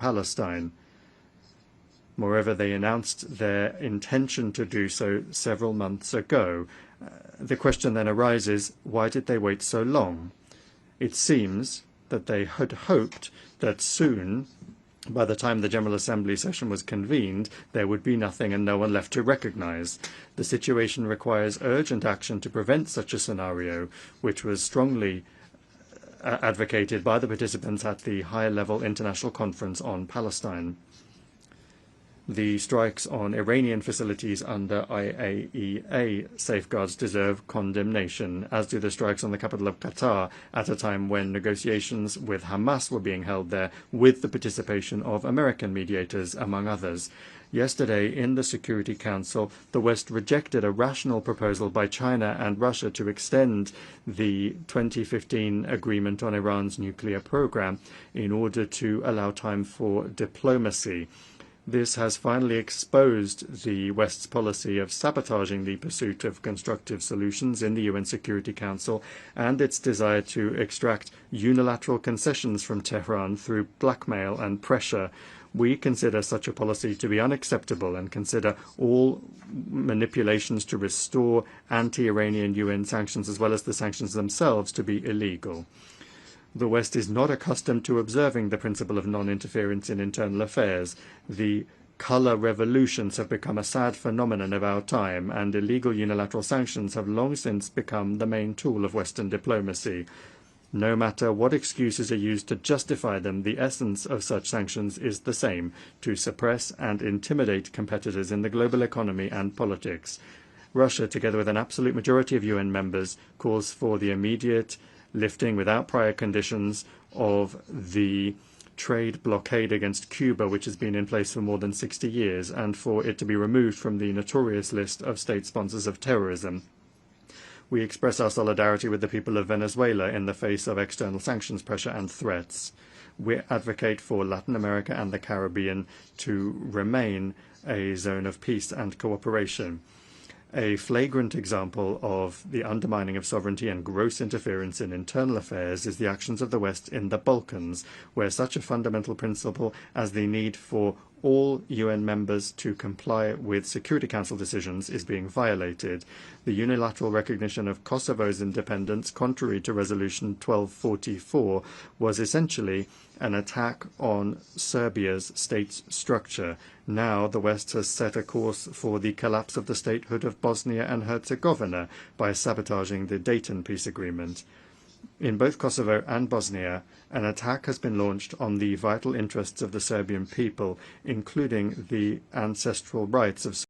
Palestine. Moreover, they announced their intention to do so several months ago. The question then arises, why did they wait so long? It seems that they had hoped that soon, by the time the General Assembly session was convened, there would be nothing and no one left to recognize. The situation requires urgent action to prevent such a scenario, which was strongly advocated by the participants at the high-level international conference on Palestine. The strikes on Iranian facilities under IAEA safeguards deserve condemnation, as do the strikes on the capital of Qatar at a time when negotiations with Hamas were being held there with the participation of American mediators, among others. Yesterday, in the Security Council, the West rejected a rational proposal by China and Russia to extend the 2015 agreement on Iran's nuclear program in order to allow time for diplomacy. This has finally exposed the West's policy of sabotaging the pursuit of constructive solutions in the UN Security Council and its desire to extract unilateral concessions from Tehran through blackmail and pressure. We consider such a policy to be unacceptable and consider all manipulations to restore anti-Iranian UN sanctions as well as the sanctions themselves to be illegal. The West is not accustomed to observing the principle of non-interference in internal affairs. The color revolutions have become a sad phenomenon of our time, and illegal unilateral sanctions have long since become the main tool of Western diplomacy. No matter what excuses are used to justify them, the essence of such sanctions is the same: to suppress and intimidate competitors in the global economy and politics. Russia, together with an absolute majority of UN members, calls for the immediate lifting without prior conditions of the trade blockade against Cuba, which has been in place for more than 60 years, and for it to be removed from the notorious list of state sponsors of terrorism. We express our solidarity with the people of Venezuela in the face of external sanctions pressure and threats. We advocate for Latin America and the Caribbean to remain a zone of peace and cooperation. A flagrant example of the undermining of sovereignty and gross interference in internal affairs is the actions of the West in the Balkans, where such a fundamental principle as the need for all UN members to comply with Security Council decisions is being violated. The unilateral recognition of Kosovo's independence, contrary to Resolution 1244, was essentially an attack on Serbia's state structure. Now the West has set a course for the collapse of the statehood of Bosnia and Herzegovina by sabotaging the Dayton peace agreement. In both Kosovo and Bosnia, an attack has been launched on the vital interests of the Serbian people, including the ancestral rights of